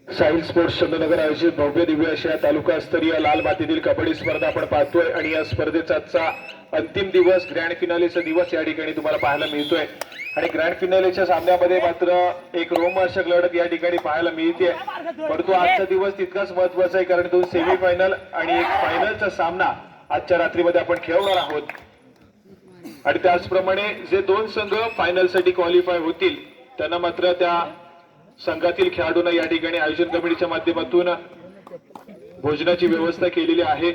Sahil sports Chandranagar आयोजित भव्य दिव्य अशा तालुकास्तरीय लाल मातीतील कबड्डी स्पर्धा आपण पाहतोय आणि या स्पर्धेचा अंतिम दिवस ग्रँड फिनालेचा दिवस या ठिकाणी तुम्हाला पाहायला मिळतोय आणि ग्रँड फिनालेच्या सामन्यामध्ये मात्र एक रोमहर्षक लढत या ठिकाणी पाहायला मिळते. परंतु आजचा दिवस तितकाच महत्वाचा आहे कारण दोन सेमीफायनल आणि एक फायनलचा सामना आजच्या रात्रीमध्ये आपण खेळवणार आहोत आणि त्याचप्रमाणे जे दोन संघ फायनलसाठी क्वालिफाय होतील त्यांना मात्र त्या संघातील खेळाडूंना या ठिकाणी आयोजन कमिटीच्या माध्यमातून भोजनाची व्यवस्था केलेली आहे.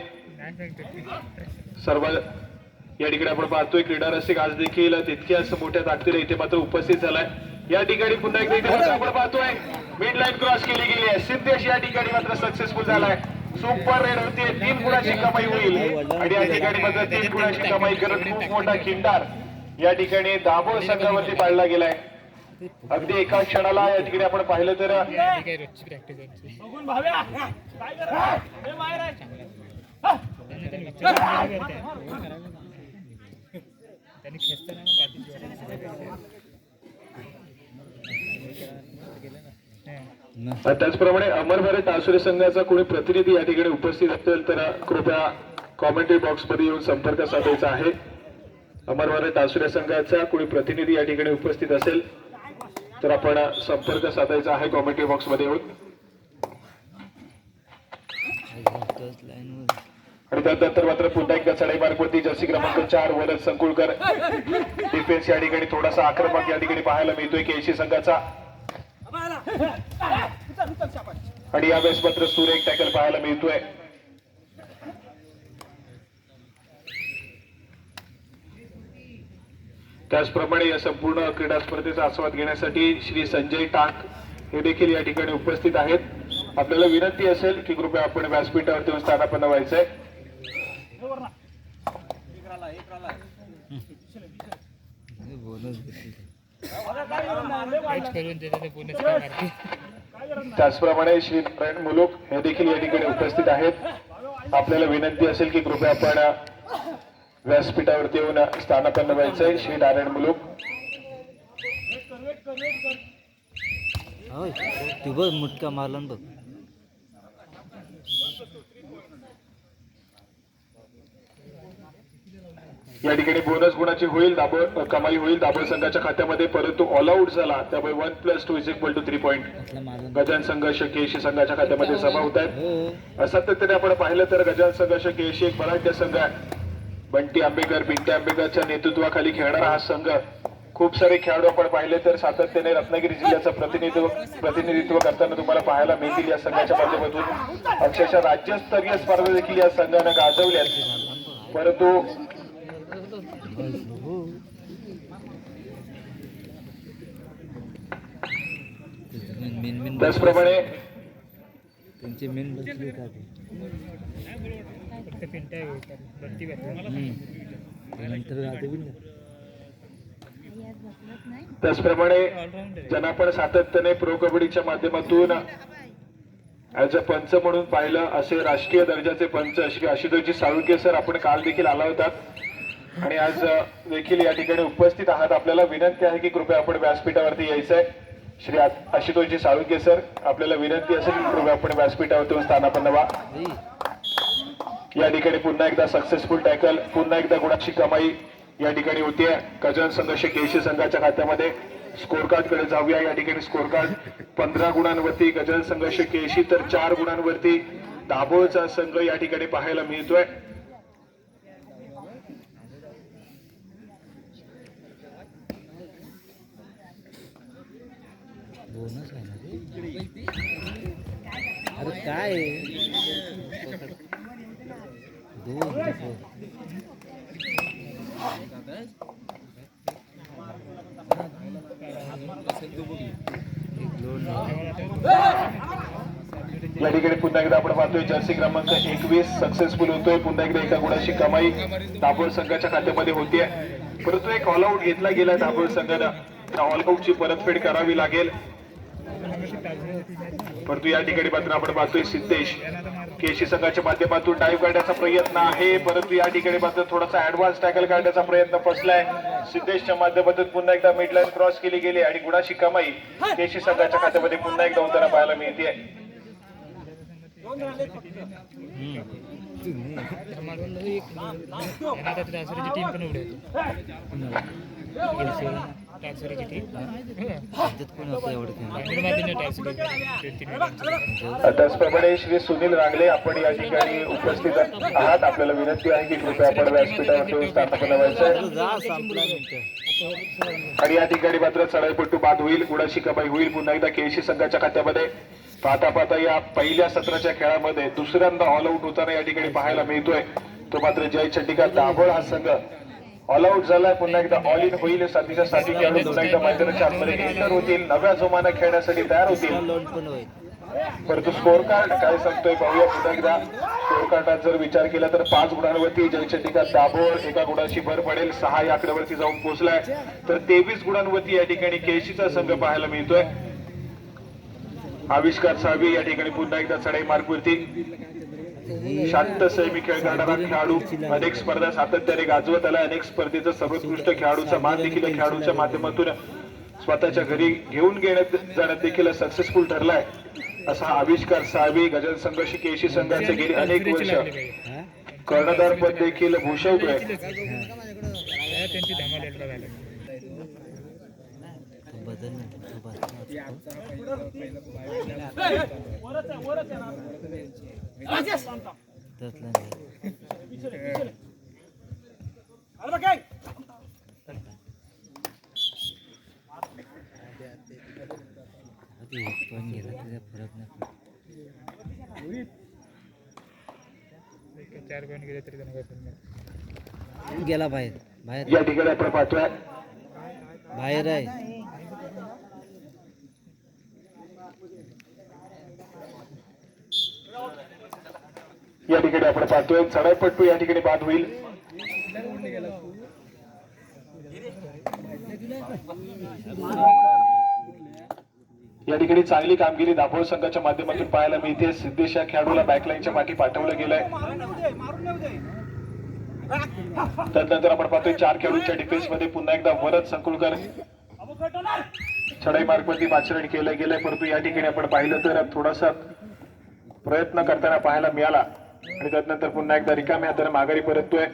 सर्व या ठिकाणी आपण पाहतोय क्रीडा रसिक आज देखील तितक्याच मोठ्या ताकदीने इथे मात्र उपस्थित झालाय. या ठिकाणी पुन्हा एकदा इथे आपण पाहतोय मिड लाईन क्रॉस केली गेली आहे. सिद्धेश या ठिकाणी मात्र सक्सेसफुल झालाय. सुपर रेड होती 3 गुणाची कमाई होईल आणि या ठिकाणी मात्र 3 गुणाची कमाई करत खूप मोठा खिंडार या ठिकाणी दाभोळ संघावरती पाडला गेलाय. अगदी एका क्षणाला या ठिकाणी आपण पाहिलं तर त्याचप्रमाणे अमर भारत टासुरे संघाचा कोणी प्रतिनिधी या ठिकाणी उपस्थित असेल तर कृपया कॉमेंट्री बॉक्स मध्ये येऊन संपर्क साधायचा आहे. अमर भारत टासुरे संघाचा कोणी प्रतिनिधी या ठिकाणी उपस्थित असेल तर आपण संपर्क साधायचा आहे कॉमेंट्री बॉक्स मध्ये येऊन. आणि त्यानंतर मात्र पुन्हा एकदा चढाई मार्गवरती जर्सी क्रमांक 4 वरद संकुळकर डिफेन्स या ठिकाणी थोडासा आक्रमक या ठिकाणी पाहायला मिळतोय केसी संघाचा आणि यावेळेस मात्र सुरेख टॅकल पाहायला मिळतोय. त्याचप्रमाणे या संपूर्ण क्रीडा स्पर्धेचा आस्वाद घेण्यासाठी श्री संजय टाक हे देखील या ठिकाणी उपस्थित आहेत. आपल्याला विनंती असेल की कृपया आपण व्यासपीठावरती स्थानापन्न व्हायचंय. त्याचप्रमाणे श्री नारायण मुलुक हे देखील या ठिकाणी उपस्थित आहेत. आपल्याला विनंती असेल की कृपया आपण व्यासपीठावरती येऊन स्थानापन्न व्हायचंय. श्री नारायण मुलुक मुटका मारला बघ. या ठिकाणी बोनस गुणाची होईल दाभोळ कमाई होईल दाभोळ संघाच्या खात्यामध्ये परंतु ऑल आउट झाला त्यामुळे 1+2 = 3 पॉईंट गजान संघर्ष केशी संघाच्या खात्यामध्ये जमा होत आहेत. सातत्याने आपण पाहिलं तर गजान संघर्ष केशी एक मराठी संघ आहे. बंटी आंबेकर पिंटे आंबेकरच्या नेतृत्वाखाली खेळणारा हा संघ खूप सारे खेळाडू आपण पाहिले तर सातत्याने रत्नागिरी जिल्ह्याचं प्रतिनिधित्व करताना तुम्हाला पाहायला मिळतील. या संघाच्या माध्यमातून अक्षरशः राज्यस्तरीय स्पर्धा देखील या संघानं गाजवल्यात. परंतु त्याचप्रमाणे त्यांचे मेन बसले त्याचप्रमाणे ज्यांना आपण सातत्याने प्रो कबड्डीच्या माध्यमातून ऍज अ पंच म्हणून पाहिलं असे राष्ट्रीय दर्जाचे पंच श्री आशुतोषजी साळुंके सर आपण काल देखील आला होतात आणि आज देखील या ठिकाणी उपस्थित आहात. आपल्याला विनंती आहे की कृपया आपण व्यासपीठावरती यायचंय. श्री आशुतोषजी साळुंके सर आपल्याला विनंती असेल की कृपया आपण व्यासपीठावरती स्थानापन्न व्हा. या ठिकाणी पुन्हा एकदा सक्सेसफुल टॅकल पुन्हा एकदा गुणाची कमाई या ठिकाणी होतीये. गजान संघर्ष केशी संघाच्या खात्यामध्ये स्कोर कार्ड कडे जाऊया. या ठिकाणी स्कोर कार्ड 15 गुणांवरती गजान संघर्ष केशी तर 4 गुणांवरती दाभोळचा संघ या ठिकाणी पाहायला मिळतोय. अरे काय या ठिकाणी पुन्हा एकदा आपण पाहतोय जर्सी क्रमांक 21 सक्सेसफुल होतोय. पुन्हा एकदा एका गुणाची कमाई दाभोळ संघाच्या खात्यामध्ये होतीये. परंतु एक ऑल आउट घेतला गेला दाभोळ संघानं ऑल आउटची परतफेड करावी लागेल. परंतु या ठिकाणी मात्र आपण पाहतोय सिद्धेश केशी संघाच्या माध्यमातून डाईव्ह काढण्याचा प्रयत्न आहे, परंतु या ठिकाणी मात्र थोडासा ऍडव्हान्स टॅकल काढण्याचा प्रयत्न फसलाय. सिद्धेशच्या माध्यमातून पुन्हा एकदा मिडलाईन क्रॉस केली गेली आणि गुणाची कमाई केशी संघाच्या खात्यामध्ये पुन्हा एकदा होताना पाहायला मिळते. टीम पण उडे त्याचप्रमाणे श्री सुनील रांगले आपण या ठिकाणी उपस्थित आहात. आपल्याला विनंती आहे की कृपया आपण व्यासपीठावर स्थापना व्हायचं आणि या ठिकाणी मात्र चढाईपट्टू बाद होईल, गुणाची कमाई होईल पुन्हा एकदा केशी संघाच्या खात्यामध्ये. पाहता पाहता या पहिल्या सत्राच्या खेळामध्ये दुसऱ्यांदा ऑल आउट होताना या ठिकाणी पाहायला मिळतोय. तो मात्र जय चंडिका दाभोळ हा संघ ऑल आउट झालाय. पुन्हा एकदा ऑल इन होईल. साथीच्या साथी खेळाडू पुन्हा एकदा मैदानाच्या आतमध्ये एंटर होतील, नव्या जोमानं खेळण्यासाठी तयार होतील. परंतु स्कोर कार्ड काय सांगतोय पाहूया पुन्हा एकदा. स्कोर कार्डात जर विचार केला तर 5 गुणांवरती जय चंडिका दाभोळ, 1 गुणाची भर पडेल, 6 या आकड्यावरती जाऊन पोहोचलाय. तर 23 गुणांवरती या ठिकाणी केशीचा संघ पाहायला मिळतोय. आविष्कार सावी या ठिकाणी पुन्हा एकदा चढाई मार्गवरती. शांत संयमी खेळ करणारा खेळाडू, अनेक स्पर्धा सातत्याने गाजवत आला. अनेक स्पर्धेचा सर्वोत्कृष्ट खेळाडूचा मान देखील खेळाडूच्या माध्यमातून स्वतःच्या घरी घेऊन जाण्यात देखील सक्सेसफुल ठरलाय. असा आविष्कार सावी गजल संघर्ष केशी संघाचे गेली अनेक वर्ष कर्णधार पद देखील भूषवतोय. गेला बाहेर बाहेर या ठिकाणी आपण पाहतोय बाहेर आहे. या ठिकाणी आपण पाहतोय चढाईपट्टू या ठिकाणी बाद होईल. या ठिकाणी चांगली कामगिरी दाभोळ संघाच्या माध्यमातून पाहायला मिळते. सिद्धेश या खेळाडूला बॅकलाईनच्या मागे पाठवलं गेलंय. त्यानंतर आपण पाहतोय 4 खेळाडूंच्या डिफेन्स मध्ये पुन्हा एकदा वरद संकुलकर चढाई मार्गवरती पाचारण केलं गेलंय. परंतु या ठिकाणी आपण पाहिलं तर थोडासा प्रयत्न करताना पाहायला मिळाला आणि त्यानंतर पुन्हा एकदा रिकाम्या हाताने माघारी परततोय.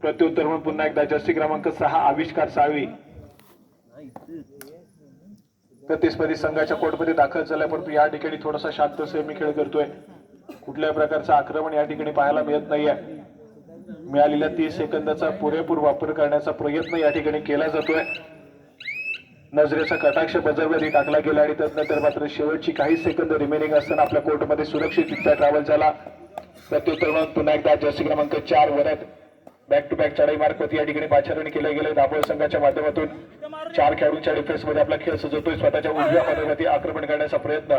प्रत्युत्तर म्हणून पुन्हा एकदा जर्सी क्रमांक 6 आविष्कार साळवी प्रतिस्पर्धी संघाच्या कोर्टमध्ये दाखल झालाय. परंतु या ठिकाणी थोडासा शांत संयमी खेळ करतोय. कुठल्याही प्रकारचं आक्रमण या ठिकाणी पाहायला मिळत नाहीये. मिळालेल्या 30 सेकंदाचा पुरेपूर वापर करण्याचा प्रयत्न या ठिकाणी केला जातोय. नजरेचा कटाक्ष बजरवरती टाकला गेला आणि त्यानंतर मात्र शेवटची काही सेकंद रिमेनिंग असताना आपल्या कोर्टमध्ये सुरक्षितरित्या ट्रॅव्हल झाला. प्रत्युत्तर म्हणून पुन्हा एकदा जर्सी क्रमांक 4 वरद बॅक टू बॅक चढाई मार्गवरती या ठिकाणी पाचारण केलं गेलं. दाभोळ संघाच्या माध्यमातून 4 खेळाडूंच्या डिफेन्स मध्ये आपला खेळ सजवतोय. स्वतःच्या उजव्या बाजूवरती आक्रमण करण्याचा प्रयत्न.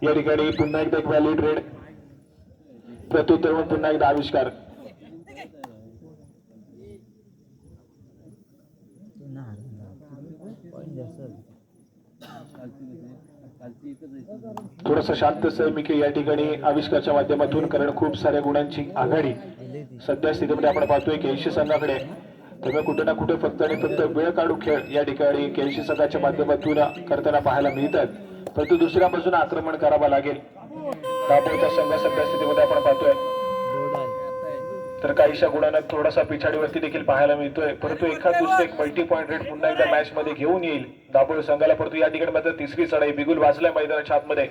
या ठिकाणी पुन्हा एकदा एक व्हॅलिड रेड. प्रत्युत्तर म्हणून पुन्हा एकदा आविष्कार. थोडस शांत संयमी या ठिकाणी आविष्कारच्या माध्यमातून, कारण खूप साऱ्या गुणांची आघाडी सध्या स्थितीमध्ये आपण पाहतोय केशी संघाकडे. त्यामुळे कुठे ना कुठे फक्त आणि फक्त वेळ काढू खेळ या ठिकाणी केशी संघाच्या माध्यमातून करताना पाहायला मिळतात. परंतु दुसऱ्या बाजूने आक्रमण करावं लागेल. दाभोळचा संघ सध्या स्थितीमध्ये आपण पाहतोय तर काहीशा गुणांना थोडासा पिछाडीवरती देखील पाहायला मिळतोय. परंतु एखाद दुसरे एक मल्टी पॉईंट रेट पुन्हा एकदा मॅच मध्ये घेऊन येईल दाभोळ संघाला. परंतु या ठिकाणी मात्र तिसरी चढाई बिगुल वाजलाय मैदानाच्या आतमध्ये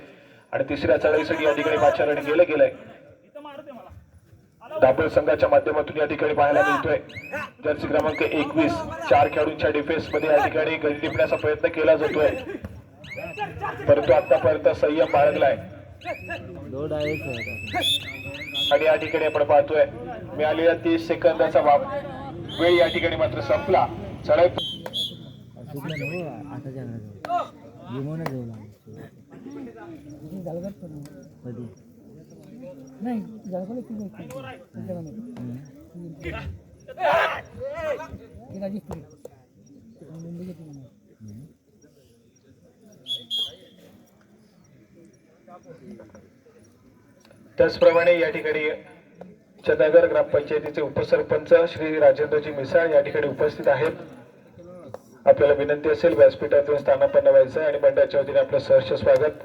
आणि तिसऱ्या चढाईसाठी या ठिकाणी पाचारण केलं गेलंय. दाभोळ संघाच्या माध्यमातून या ठिकाणी पाहायला मिळतोय जर्सी क्रमांक 21 4 खेळाडूंच्या डिफेन्स मध्ये या ठिकाणी गडी टिपण्याचा प्रयत्न केला जातोय. परंतु आतापर्यंत संयम बाळगलाय आणि या ठिकाणी आपण पाहतोय मिळालेल्या 30 सेकंदाचा वेळ या ठिकाणी मात्र संपला. चढाई नाही जळगावला ती नाही. हे राजेश्वरी. मुंबईची टीम आहे. त्याचप्रमाणे या ठिकाणी चंदागर ग्रामपंचायतीचे उपसरपंच श्री राजेंद्रजी मिसाळ या ठिकाणी उपस्थित आहेत. आपल्याला विनंती असेल व्यासपीठातून स्थानापन्न व्हायचं आणि मंडळाच्या वतीने आपलं सहर्ष स्वागत.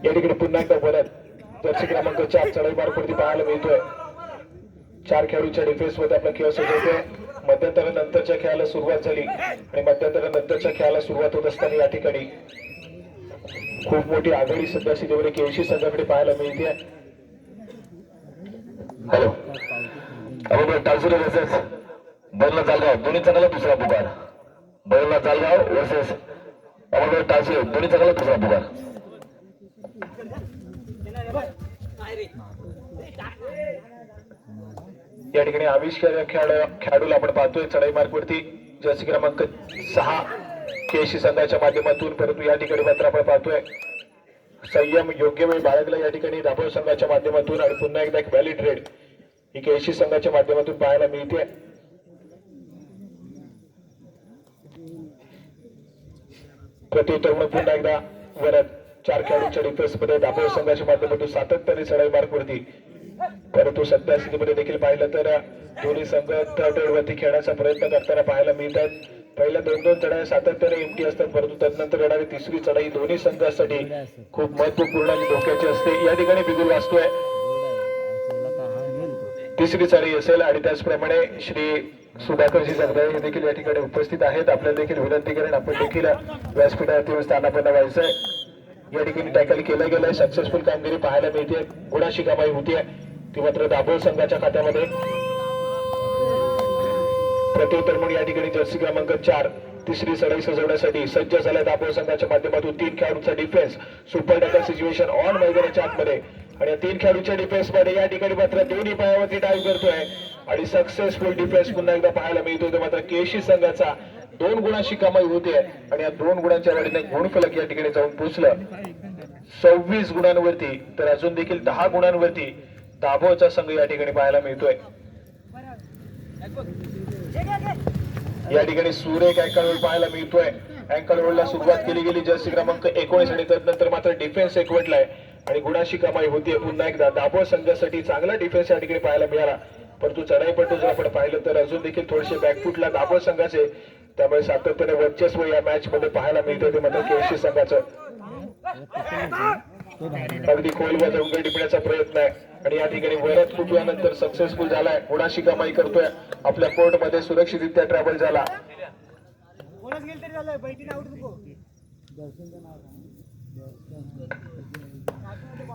या ठिकाणी पुन्हा एकदा परत जर्सी क्रमांक 4 चढाई मार्गावरती पाहायला मिळतोय. 4 खेळाडूच्या डिफेन्स मध्ये आपला खेळ सजवतोय. मध्यंतरानंतरच्या खेळाला सुरुवात झाली आणि मध्यंतरानंतरच्या खेळाला सुरुवात होत असताना या ठिकाणी खूप मोठी आघाडी सध्या सिद्धीमध्ये केळशी संघाकडे पाहायला मिळते. हॅलो अबोबर टालसुरे वर्सेस बरला जालगाव दोन्ही चांगला दुसरा पुकार. बरला जालगाव वर्सेस अबोबर टालसुरे दोन्ही चांगला दुसरा पुकार. या ठिकाणी आविष्कार खेळाडूला आपण पाहतोय चढाई मार्गावरती जर्सी क्रमांक 6 केशी संघाच्या माध्यमातून, परंतु या ठिकाणी मात्र आपण पाहतोय संयम योग्य वेळ बाळगला या ठिकाणी दाभोळ संघाच्या माध्यमातून आणि पुन्हा एकदा एक व्हॅलिड रेड ही केशी संघाच्या माध्यमातून पाहायला मिळते. प्रत्युत्तर म्हणून पुन्हा एकदा वरद 4 खेळाडूंच्या डिफेन्स मध्ये दाभोळ संघाच्या माध्यमातून सातत्याने चढाई मार्गावरती, परंतु सध्या स्थितीमध्ये देखील पाहिलं तर दोन्ही संघ थर्ड वरती खेळण्याचा प्रयत्न करताना पाहायला मिळतात. पहिल्या 2-2 चढाई सातत्याने एमटी असतात, परंतु त्यानंतर येणारी तिसरी चढाई दोन्ही संघांसाठी खूप महत्वपूर्ण आणि धोक्याची असते. या ठिकाणी बिगुल वाचतोय तिसरी चढाई असेल आणि त्याचप्रमाणे श्री सुधाकरजी जगदाळे हे देखील या ठिकाणी उपस्थित आहेत. आपल्याला देखील विनंती करेन आपण देखील व्यासपीठावरती स्थानापन्न व्हायचंय. या ठिकाणी टॅकल केलं गेलंय, सक्सेसफुल कामगिरी पाहायला मिळते. गुणाशी कमाई होतीये ती मात्र दाभोळ संघाच्या खात्यामध्ये. प्रत्युत्तर म्हणून या ठिकाणी जर्सी क्रमांक 4 तिसरी चढाई सजवण्यासाठी सज्ज झालाय दाभोळ संघाच्या माध्यमातून. 3 खेळाडूंचा defence super tackle situation on मैदानाच्या आतमध्ये आणि या 3 खेळाडूंच्या डिफेन्स मध्ये या ठिकाणी मात्र दोन्ही पायावरती डाईव्ह करतोय आणि सक्सेसफुल डिफेन्स पुन्हा एकदा पाहायला मिळतोय. मात्र केशी संघाचा 2 गुणांची कमाई होते आणि या 2 गुणांच्या वाढीने गुणफलक या ठिकाणी जाऊन पोहोचलं 26 गुणांवरती, तर अजून देखील 10 गुणांवरती दाभोळचा संघ या ठिकाणी पाहायला मिळतोय. या ठिकाणी सुरेख अँकल होल्ड पाहायला मिळतोय. अँकल होल्डला सुरुवात केली गेली जर्सी क्रमांक 19 आणि त्यानंतर मात्र डिफेन्स एकवटलाय आणि गुणाशी कमाई होतीये. पुन्हा एकदा दाभोळ संघासाठी चांगला डिफेन्स या ठिकाणी पाहायला मिळाला, परंतु चढाईपट्टू जर आपण पाहिलं तर अजून देखील थोडेसे बॅकफुटला दाभोळ संघाचे, त्यामुळे सातत्याने वर्चस्व या मॅच मध्ये पाहायला मिळतं. ते मात्र केळशी संघाचं अगदी खोलवर जाऊन टिपण्याचा प्रयत्न आहे आणि या ठिकाणी वरद खूप वेळानंतर सक्सेसफुल झालाय. गुणाशी कमाई करतोय, आपल्या कोर्ट मध्ये सुरक्षितरित्या ट्रॅव्हल झाला.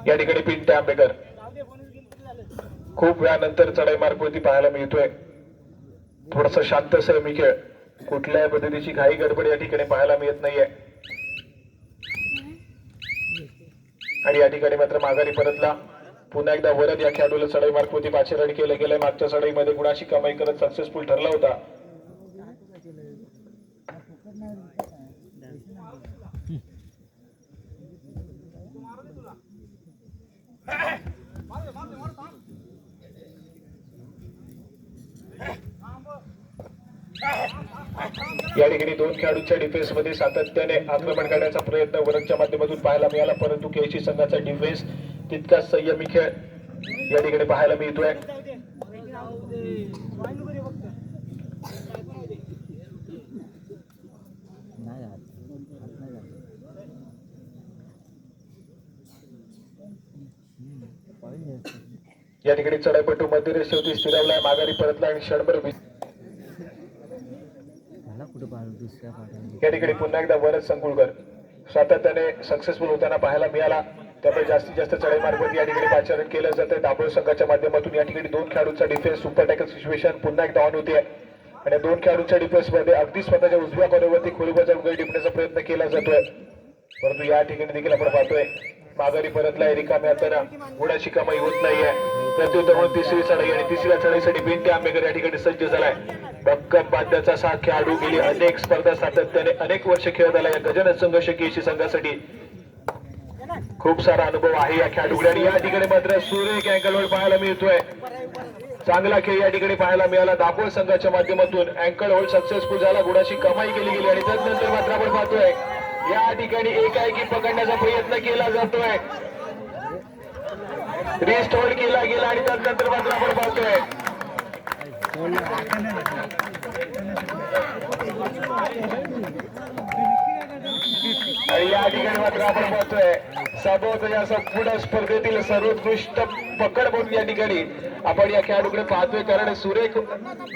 या ठिकाणी पिंटे आंबेकर खूप वेळानंतर चढाई मार्गावरती पाहायला मिळतोय. थोडस शांत संयमी खेळ, कुठल्याही पद्धतीची घाई गडबड या ठिकाणी पाहायला मिळत नाहीये आणि या ठिकाणी मात्र माघारी परतला. पुन्हा एकदा वरद या खेळाडूला चढाई मार्गावरती पाचेराड केलं गेलंय. मागच्या चढाईमध्ये गुणाशी कमाई करत सक्सेसफुल ठरला होता. या ठिकाणी 2 खेळाडूंच्या डिफेन्स मध्ये सातत्याने आक्रमण करण्याचा प्रयत्न वरदच्या माध्यमातून पाहायला मिळाला, परंतु केळशी संघाचा डिफेन्स तितकाच संयमी खेळ या ठिकाणी पाहायला मिळतोय. या ठिकाणी चढाईपट्टू मध्य रेषेवरती स्थिरावलाय, माघारी परतला आणि क्षणभर या ठिकाणी पुन्हा एकदा वरद संकुळकर सातत्याने सक्सेसफुल होताना पाहायला मिळाला. त्यामुळे जास्तीत जास्त चढाई मार्गावरती या ठिकाणी पाचारण केलं जातं. दाभोळ संघाच्या माध्यमातून या ठिकाणी 2 खेळाडूंचा डिफेन्स सुपर टॅकल सिच्युएशन पुन्हा एकदा ऑन होते आणि 2 खेळाडूंच्या डिफेन्स मध्ये अगदी स्वतःच्या उजव्या कॉर्नरवरती खोलीबजावून गडी टिपण्याचा प्रयत्न केला जातोय. परंतु या ठिकाणी देखील आपण पाहतोय माघारी परतलाय रिकाम्या हाताने गुणाची कमाई होत नाहीये. प्रत्युत्तर म्हणून तिसरी चढाई आणि तिसऱ्या चढाईसाठी बिंटे आंबेकर या ठिकाणी सज्ज झालाय. भक्कम बाद्याचा 7 खेळाडू गेली अनेक स्पर्धा सातत्याने अनेक वर्ष खेळत आला या गजानन संघर्ष केशी संघासाठी. खूप सारा अनुभव आहे या खेळाडूकडे आणि या ठिकाणी मात्र सुरेख अँकलवर पाहायला मिळतोय. चांगला खेळ या ठिकाणी पाहायला मिळाला. दाभोळ संघाच्या माध्यमातून अँकल होल्ड सक्सेसफुल झाला. गुणाची कमाई केली गेली आणि त्यानंतर मात्र आपण पाहतोय या ठिकाणी एकाएकी पकडण्याचा प्रयत्न केला जातोय. रिस्ट होल्ड केला गेला आणि त्यानंतर मात्र आपण पाहतोय आणि या ठिकाणी मात्र आपण पाहतोय सबोत या संपूर्ण स्पर्धेतील सर्वोत्कृष्ट पकड म्हणून या ठिकाणी आपण या खेळाडूकडे पाहतोय. कारण सुरेख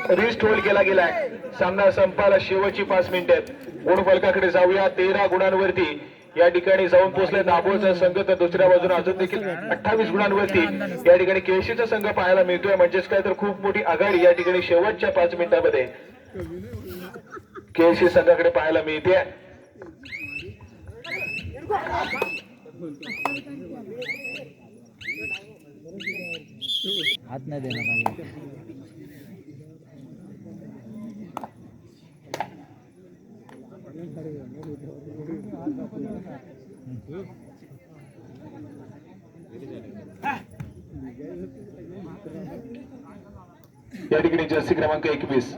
रिस्ट होल्ड केला गेलाय. सामना संपायला शेवटची 5 मिनिटे आहेत. गुणफलकाकडे जाऊया. 13 गुणांवरती या ठिकाणी जाऊन पोहोचले दाभोळचा संघ, तर दुसऱ्या बाजूने अजून देखील 28 गुणांवरती या ठिकाणी केशीचा संघ पाहायला मिळतोय. म्हणजेच काय तर खूप मोठी आघाडी या ठिकाणी शेवटच्या 5 मिनिटांमध्ये केशी संघाकडे पाहायला मिळते. हात नाही देणार पाहिजे. या ठिकाणी जर्सी क्रमांक 21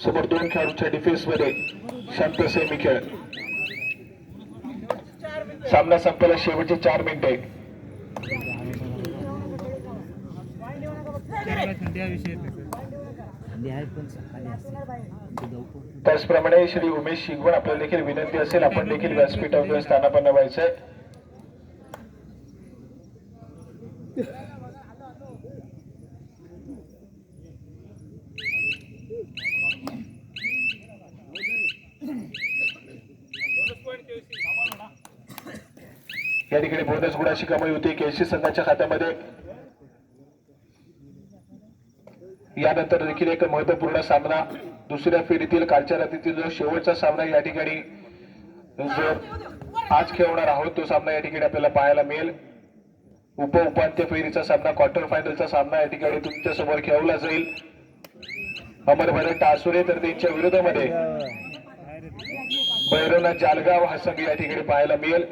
समोर 2 खेळाडूंच्या डिफेन्स मध्ये शांत सेमी खेळ. सामना संपला शेवटचे 4 मिनिटे. त्याचप्रमाणे श्री उमेश शिगवण आपल्याला देखील विनंती असेल आपण देखील व्यासपीठावर स्थानापन्न व्हायचंय. या ठिकाणी बोनस गुणाची कमाई होती केसी संघाच्या खात्यामध्ये. यानंतर देखील एक महत्वपूर्ण सामना दुसऱ्या फेरीतील कालच्या रात्रीतील जो शेवटचा सामना या ठिकाणी जो आज खेळवणार आहोत तो सामना या ठिकाणी आपल्याला पाहायला मिळेल. उपांत्य फेरीचा सामना क्वार्टर फायनलचा सामना या ठिकाणी तुमच्या समोर खेळवला जाईल. अमर भरत टासुरे तर त्यांच्या विरोधामध्ये भैरवनाथ जालगाव हा संघ या ठिकाणी पाहायला मिळेल.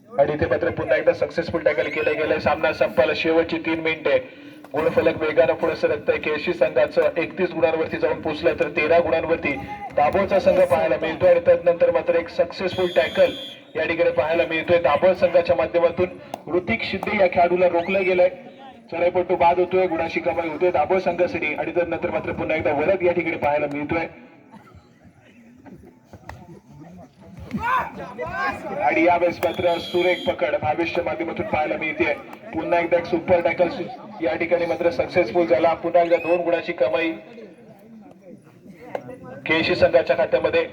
आणि इथे मात्र पुन्हा एकदा सक्सेसफुल टॅकल केले गेले. सामना संपायला शेवटची 3 मिनिटे. गुणफलक वेगानं पुढे सरकतंय. केशी संघाचं 31 गुणांवरती जाऊन पोहोचलं तर 13 गुणांवरती दाभोळचा संघ पाहायला मिळतोय आणि त्यानंतर मात्र एक सक्सेसफुल टॅकल या ठिकाणी पाहायला मिळतोय. दाभोळ संघाच्या माध्यमातून ऋतिक शिंदे या खेळाडूला रोखलं गेलंय. चढाईपट्टू बाद होतोय. गुणाची कमाई होतोय दाभोळ संघासाठी आणि त्यानंतर मात्र पुन्हा एकदा वरद या ठिकाणी पाहायला मिळतोय. आणि यावेळेस मात्र सुरेख पकड भविष्य माध्यमातून पाहायला मिळते. पुन्हा एकदा एक सुपर टॅकल या ठिकाणी मात्र सक्सेसफुल झाला. पुन्हा एकदा 2 गुणाची कमाई केशी संघाच्या खात्यामध्ये.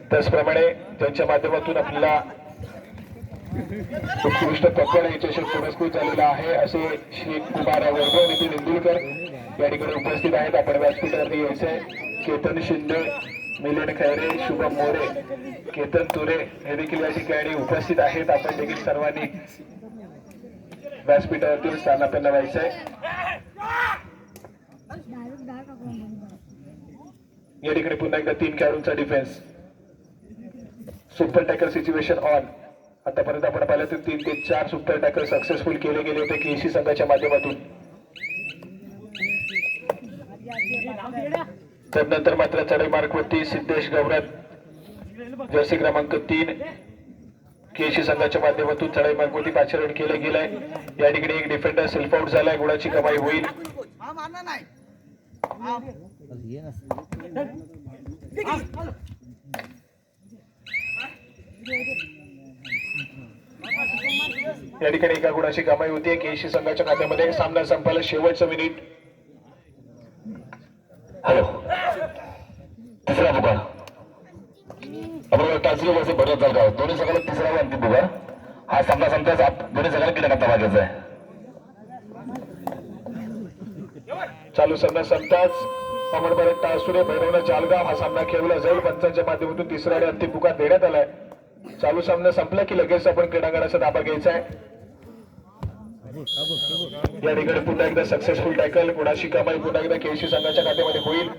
त्याचप्रमाणे त्यांच्या माध्यमातून आपल्याला उत्कृष्ट पकड हे चषक पुरस्कृत झालेला आहे असे श्री कुमार वैभव नितीन इंदुलकर या ठिकाणी उपस्थित आहेत. आपण व्यासपीठावरती यायचंय. केतन शिंदे, मिलिंद खैरे, शुभम मोरे, केतन तुरे हे देखील या ठिकाणी उपस्थित आहेत. आपण देखील सर्वांनी व्यासपीठावरती स्थानापन्न व्हायचंय. या ठिकाणी पुन्हा एकदा 3 खेळाडूंचा defence. Super tackle situation on. आतापर्यंत आपण पाहिलं तर 3 ते 4 सुपर टॅकल सक्सेसफुल केले गेले होते केसी संघाच्या माध्यमातून. त्यानंतर मात्र चढाई मार्गवरती सिद्धेश गौरव जर्सी क्रमांक 3 केसी संघाच्या माध्यमातून चढाई मार्गवरती पाचारण केले गेलंय. या ठिकाणी एक डिफेंडर सेल्फ आउट झालाय. गुणाची कमाई होईल. या ठिकाणी 1 गुणाची कमाई होती केसी संघाच्या खात्यामध्ये. सामना संपायला शेवटचं मिनिट. हॅलो तिसरा पुकार आपण टाचरी वरती बदलत चाल का दोन्ही सगळ्यात तिसरा व अंतिम पुकार हा सामना संपल्याचा दोन्ही सगळ्यांना किती करता मागायचा आहे चालू सामना संपताच अमरभरत टासुरे भैरवना जालगाव हा सामना खेळवला जाईल. पंचांच्या माध्यमातून तिसरा आणि अंतिम पुकार देण्यात आलाय. चालू सामना संपला की लगेच आपण क्रीडांगणाचा ताबा घ्यायचा आहे. या ठिकाणी पुन्हा एकदा सक्सेसफुल टॅकल गुणाशी कमाई पुन्हा एकदा केसी संघाच्या खात्यामध्ये होईल.